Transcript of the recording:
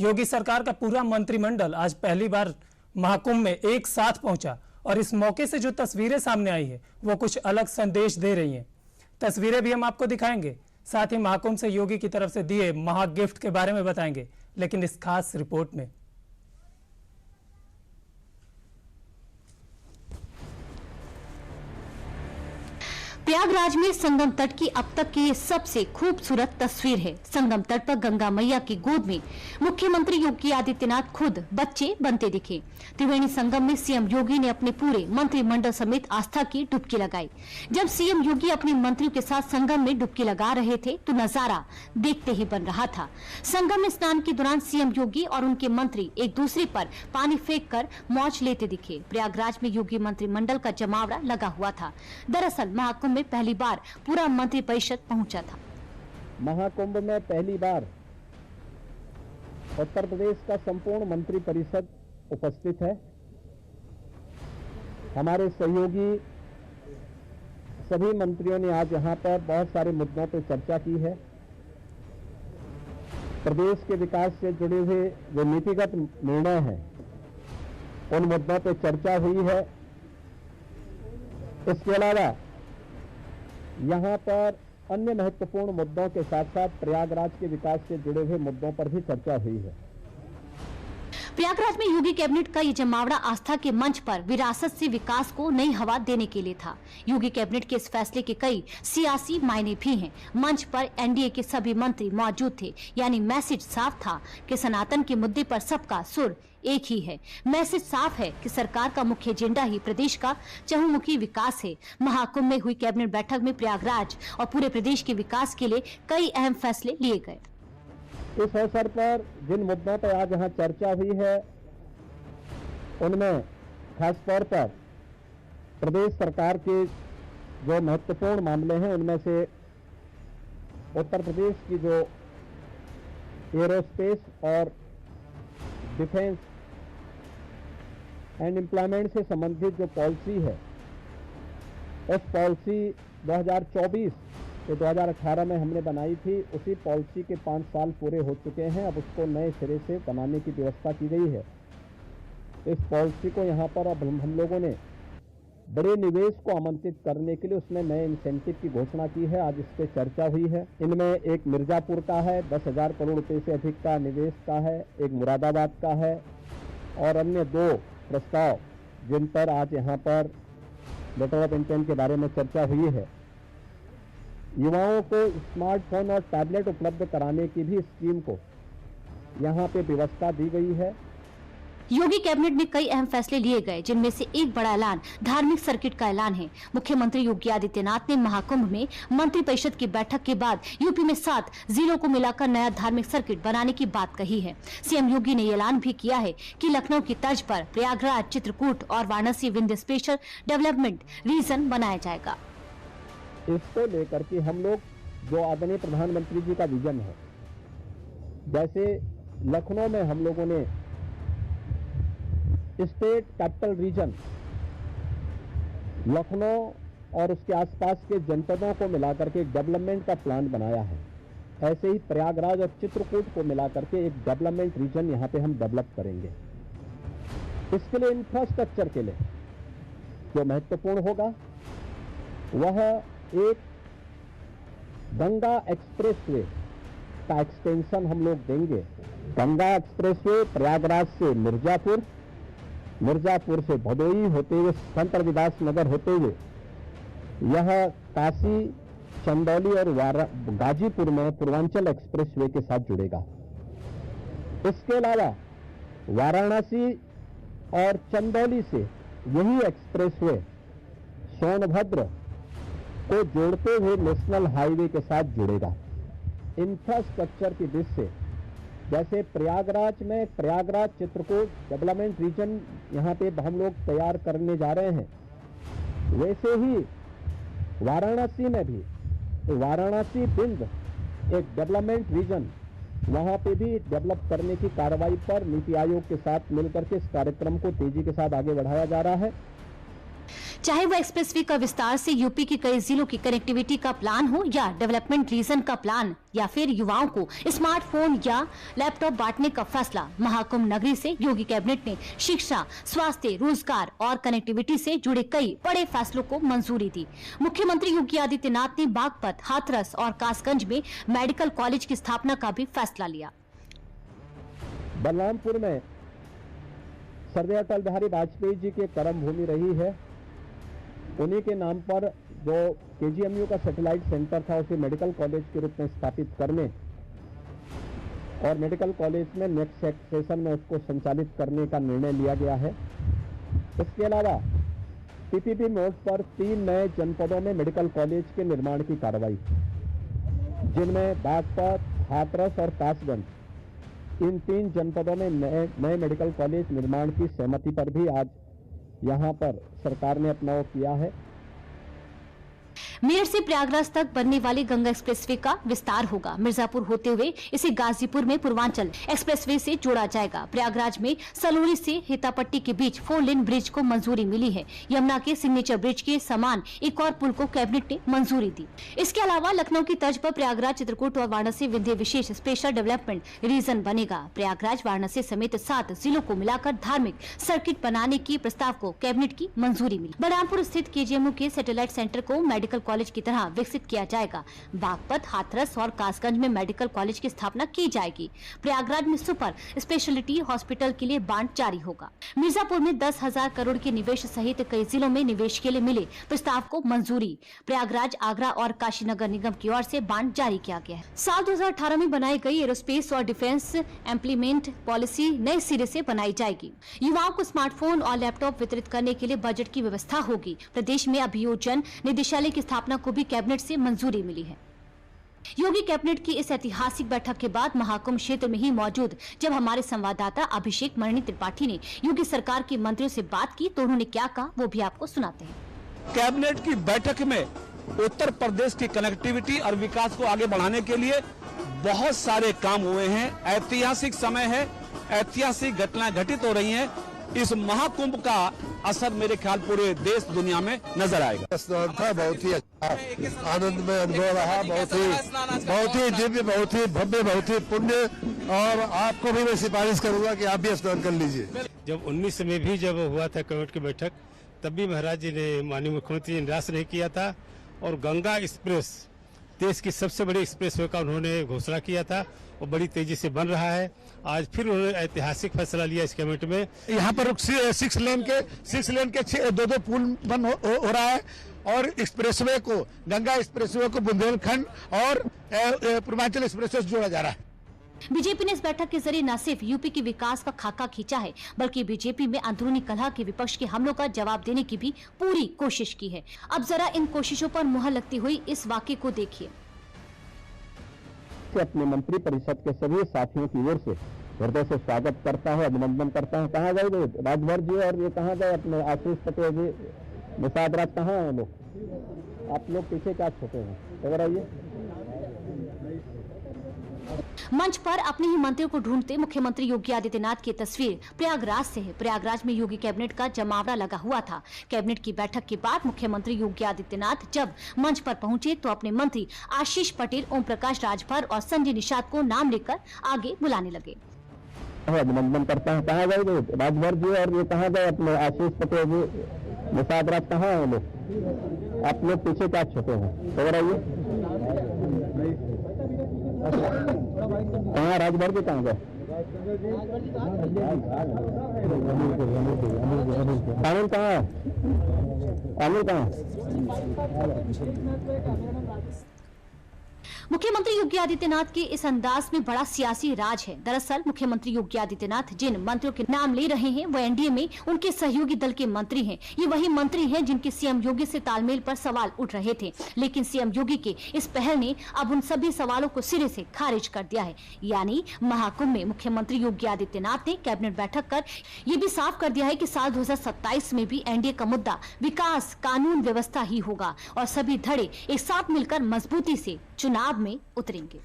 योगी सरकार का पूरा मंत्रिमंडल आज पहली बार महाकुंभ में एक साथ पहुंचा और इस मौके से जो तस्वीरें सामने आई है वो कुछ अलग संदेश दे रही हैं। तस्वीरें भी हम आपको दिखाएंगे, साथ ही महाकुंभ से योगी की तरफ से दिए महा गिफ्ट के बारे में बताएंगे, लेकिन इस खास रिपोर्ट में। प्रयागराज में संगम तट की अब तक की सबसे खूबसूरत तस्वीर है। संगम तट पर गंगा मैया की गोद में मुख्यमंत्री योगी आदित्यनाथ खुद बच्चे बनते दिखे। त्रिवेणी संगम में सीएम योगी ने अपने पूरे मंत्रिमंडल समेत आस्था की डुबकी लगाई। जब सीएम योगी अपने मंत्रियों के साथ संगम में डुबकी लगा रहे थे तो नजारा देखते ही बन रहा था। संगम में स्नान के दौरान सीएम योगी और उनके मंत्री एक दूसरे पर पानी फेंक कर मौज लेते दिखे। प्रयागराज में योगी मंत्रिमंडल का जमावड़ा लगा हुआ था। दरअसल महाकुंभ में पहली बार पूरा मंत्रिपरिषद पहुंचा था। महाकुंभ में पहली बार उत्तर प्रदेश का संपूर्ण मंत्रिपरिषद उपस्थित है। हमारे सहयोगी सभी मंत्रियों ने आज यहां पर बहुत सारे मुद्दों पर चर्चा की है। प्रदेश के विकास से जुड़े हुए जो नीतिगत निर्णय हैं उन मुद्दों पर चर्चा हुई है। इसके अलावा यहां पर अन्य महत्वपूर्ण मुद्दों के साथ साथ प्रयागराज के विकास से जुड़े हुए मुद्दों पर भी चर्चा हुई है। प्रयागराज में योगी कैबिनेट का ये जमावड़ा आस्था के मंच पर विरासत से विकास को नई हवा देने के लिए था। योगी कैबिनेट के इस फैसले के कई सियासी मायने भी हैं। मंच पर एनडीए के सभी मंत्री मौजूद थे, यानी मैसेज साफ था कि सनातन के मुद्दे पर सबका सुर एक ही है। मैसेज साफ है कि सरकार का मुख्य एजेंडा ही प्रदेश का चहुमुखी विकास है। महाकुंभ में हुई कैबिनेट बैठक में प्रयागराज और पूरे प्रदेश के विकास के लिए कई अहम फैसले लिए गए। इस अवसर पर जिन मुद्दों पर आज यहाँ चर्चा हुई है उनमें खास तौर पर प्रदेश सरकार के जो महत्वपूर्ण मामले हैं उनमें से उत्तर प्रदेश की जो एरोस्पेस और डिफेंस एंड एम्प्लॉयमेंट से संबंधित जो पॉलिसी है उस पॉलिसी 2024 से 2018 में हमने बनाई थी, उसी पॉलिसी के 5 साल पूरे हो चुके हैं। अब उसको नए सिरे से बनाने की व्यवस्था की गई है। इस पॉलिसी को यहाँ पर अब हम लोगों ने बड़े निवेश को आमंत्रित करने के लिए उसमें नए इंसेंटिव की घोषणा की है। आज इस पर चर्चा हुई है। इनमें एक मिर्जापुर का है, 10,000 करोड़ रुपए से अधिक का निवेश का है, एक मुरादाबाद का है और अन्य 2 प्रस्ताव जिन पर आज यहाँ पर लेटर ऑफ इंटेंट के बारे में चर्चा हुई है। युवाओं को स्मार्टफोन और टैबलेट उपलब्ध कराने की भी स्कीम को यहाँ पे व्यवस्था दी गई है। योगी कैबिनेट में कई अहम फैसले लिए गए, जिनमें से एक बड़ा ऐलान धार्मिक सर्किट का ऐलान है। मुख्यमंत्री योगी आदित्यनाथ ने महाकुंभ में मंत्रिपरिषद की बैठक के बाद यूपी में 7 जिलों को मिलाकर नया धार्मिक सर्किट बनाने की बात कही है। सीएम योगी ने ऐलान भी किया है कि लखनऊ की तर्ज पर प्रयागराज, चित्रकूट और Varanasi Vindhya special development region बनाया जाएगा। इसको लेकर के हम लोग जो आदरणीय प्रधानमंत्री जी का विजन है, जैसे लखनऊ में हम लोगों ने स्टेट कैपिटल रीजन लखनऊ और उसके आसपास के जनपदों को मिलाकर के एक डेवलपमेंट का प्लान बनाया है। ऐसे ही प्रयागराज और चित्रकूट को मिलाकर के एक डेवलपमेंट रीजन यहाँ पे हम डेवलप करेंगे। इसके लिए इंफ्रास्ट्रक्चर के लिए जो महत्वपूर्ण होगा वह एक गंगा एक्सप्रेसवे का एक्सटेंशन हम लोग देंगे। गंगा एक्सप्रेसवे प्रयागराज से मिर्जापुर, मिर्जापुर से भदोई होते हुए संत रविदास नगर होते हुए यह काशी, चंदौली और गाजीपुर में पूर्वांचल एक्सप्रेसवे के साथ जुड़ेगा। इसके अलावा वाराणसी और चंदौली से यही एक्सप्रेसवे सोनभद्र को जोड़ते हुए नेशनल हाईवे के साथ जुड़ेगा। इंफ्रास्ट्रक्चर की दृष्टि से जैसे प्रयागराज में प्रयागराज चित्रकूट डेवलपमेंट रीजन यहाँ पे हम लोग तैयार करने जा रहे हैं, वैसे ही वाराणसी में भी तो वाराणसी विंध्य एक डेवलपमेंट रीजन वहाँ पे भी डेवलप करने की कार्रवाई पर नीति आयोग के साथ मिलकर के इस कार्यक्रम को तेजी के साथ आगे बढ़ाया जा रहा है। चाहे वो एक्सप्रेसवे का विस्तार से यूपी के कई जिलों की कनेक्टिविटी का प्लान हो, या डेवलपमेंट रीजन का प्लान, या फिर युवाओं को स्मार्टफोन या लैपटॉप बांटने का फैसला, महाकुंभ नगरी से योगी कैबिनेट ने शिक्षा, स्वास्थ्य, रोजगार और कनेक्टिविटी से जुड़े कई बड़े फैसलों को मंजूरी दी। मुख्यमंत्री योगी आदित्यनाथ ने बागपत, हाथरस और कासगंज में मेडिकल कॉलेज की स्थापना का भी फैसला लिया। बलरामपुर में स्वर्गीय अटल बिहारी वाजपेयी जी की कर्म भूमि रही है। उन्हीं के नाम पर जो केजीएमयू का सैटेलाइट सेंटर था उसे मेडिकल कॉलेज के रूप में स्थापित करने और मेडिकल कॉलेज में नेक्स्ट सेशन में उसको संचालित करने का निर्णय लिया गया है। इसके अलावा पीपीपी मोड पर 3 नए जनपदों में मेडिकल कॉलेज के निर्माण की कार्रवाई, जिनमें बागपत, हाथरस और कासगंज, इन 3 जनपदों में नए मेडिकल कॉलेज निर्माण की सहमति पर भी आज यहां पर सरकार ने अपना वो किया है। मेरठ से प्रयागराज तक बनने वाले गंगा एक्सप्रेसवे का विस्तार होगा। मिर्जापुर होते हुए इसे गाजीपुर में पूर्वांचल एक्सप्रेसवे से जोड़ा जाएगा। प्रयागराज में सलोरी से हितापट्टी के बीच 4 लेन ब्रिज को मंजूरी मिली है। यमुना के सिग्नेचर ब्रिज के समान एक और पुल को कैबिनेट ने मंजूरी दी। इसके अलावा लखनऊ की तर्ज पर प्रयागराज, चित्रकूट और वाराणसी विंध्य विशेष स्पेशल डेवलपमेंट रीजन बनेगा। प्रयागराज, वाराणसी समेत 7 जिलों को मिलाकर धार्मिक सर्किट बनाने की प्रस्ताव को कैबिनेट की मंजूरी मिली। बलरामपुर स्थित केजीएमयू के सैटेलाइट सेंटर को मेडिकल कॉलेज की तरह विकसित किया जाएगा। बागपत, हाथरस और कासगंज में मेडिकल कॉलेज की स्थापना की जाएगी। प्रयागराज में सुपर स्पेशलिटी हॉस्पिटल के लिए बांड जारी होगा। मिर्जापुर में 10,000 करोड़ के निवेश सहित कई जिलों में निवेश के लिए मिले प्रस्ताव को मंजूरी। प्रयागराज, आगरा और काशी नगर निगम की ओर से बांड जारी किया गया है। साल 2018 में बनाई गई एरोस्पेस और डिफेंस एम्प्लीमेंट पॉलिसी नए सिरे से बनाई जाएगी। युवाओं को स्मार्टफोन और लैपटॉप वितरित करने के लिए बजट की व्यवस्था होगी। प्रदेश में अभियोजन निदेशालय की स्थापना को भी कैबिनेट से मंजूरी मिली है। योगी कैबिनेट की इस ऐतिहासिक बैठक के बाद महाकुंभ क्षेत्र में ही मौजूद जब हमारे संवाददाता अभिषेक मणि त्रिपाठी ने योगी सरकार के मंत्रियों से बात की तो उन्होंने क्या कहा वो भी आपको सुनाते हैं। कैबिनेट की बैठक में उत्तर प्रदेश की कनेक्टिविटी और विकास को आगे बढ़ाने के लिए बहुत सारे काम हुए हैं। ऐतिहासिक समय है, ऐतिहासिक घटनाएं घटित हो रही हैं। इस महाकुंभ का असर मेरे ख्याल पूरे देश दुनिया में नजर आएगा। स्नान था, बहुत ही अच्छा आनंद में अनुभव रहा, बहुत ही दिव्य, बहुत ही भव्य, बहुत ही पुण्य। और आपको भी मैं सिफारिश करूंगा कि आप भी स्नान कर लीजिए। जब 19 में भी जब हुआ था कैबिनेट की बैठक, तब भी महाराज जी ने, माननीय मुख्यमंत्री ने निराश नहीं किया था और गंगा एक्सप्रेस देश की सबसे बड़ी एक्सप्रेसवे का उन्होंने घोषणा किया था और बड़ी तेजी से बन रहा है। आज फिर उन्होंने ऐतिहासिक फैसला लिया इस कैबिनेट में। यहाँ पर 6 लेन के 2 पुल बन हो रहा है और एक्सप्रेसवे को, गंगा एक्सप्रेसवे को बुंदेलखंड और पूर्वांचल एक्सप्रेसवे से जोड़ा जा रहा है। बीजेपी ने इस बैठक के जरिए न सिर्फ यूपी के विकास का खाका खींचा है, बल्कि बीजेपी में अंदरूनी कलह के विपक्ष के हमलों का जवाब देने की भी पूरी कोशिश की है। अब जरा इन कोशिशों पर मुहर लगती हुई इस वाकये को देखिए। अपने मंत्री परिषद के सभी साथियों की ओर से हृदय से स्वागत करता है, अभिनंदन करता है। कहाँ गए राजभर जी और ये कहाँ गए अपने आशीष पटेल जी, निषाद राज कहाँ हैं लोग? आप लोग पीछे क्या छुपे हैं? इधर आइए। मंच पर अपने ही मंत्रियों को ढूंढते मुख्यमंत्री योगी आदित्यनाथ की तस्वीर प्रयागराज से है। प्रयागराज में योगी कैबिनेट का जमावड़ा लगा हुआ था। कैबिनेट की बैठक के बाद मुख्यमंत्री योगी आदित्यनाथ जब मंच पर पहुंचे तो अपने मंत्री आशीष पटेल, ओम प्रकाश राजभर और संजय निषाद को नाम लेकर आगे बुलाने लगे। अभिनंदन करता है। कहाँ गए राजभर जी और ये कहाँ गए अपने आशीष पटेल जी, निषाद राज कहाँ है लोग? आप लोग पीछे क्या छुपे हैं? इधर आइए। कहाँ राजभर जी कहाँ गए? कानून कहाँ है? कानून कहाँ है? मुख्यमंत्री योगी आदित्यनाथ के इस अंदाज में बड़ा सियासी राज है। दरअसल मुख्यमंत्री योगी आदित्यनाथ जिन मंत्रियों के नाम ले रहे हैं वो एनडीए में उनके सहयोगी दल के मंत्री हैं। ये वही मंत्री हैं जिनके सीएम योगी से तालमेल पर सवाल उठ रहे थे, लेकिन सीएम योगी के इस पहल ने अब उन सभी सवालों को सिरे से खारिज कर दिया है। यानी महाकुंभ में मुख्यमंत्री योगी आदित्यनाथ ने कैबिनेट बैठक कर ये भी साफ कर दिया है कि साल 2027 में भी एनडीए का मुद्दा विकास, कानून व्यवस्था ही होगा और सभी धड़े एक साथ मिलकर मजबूती से चुनाव में उतरेंगे।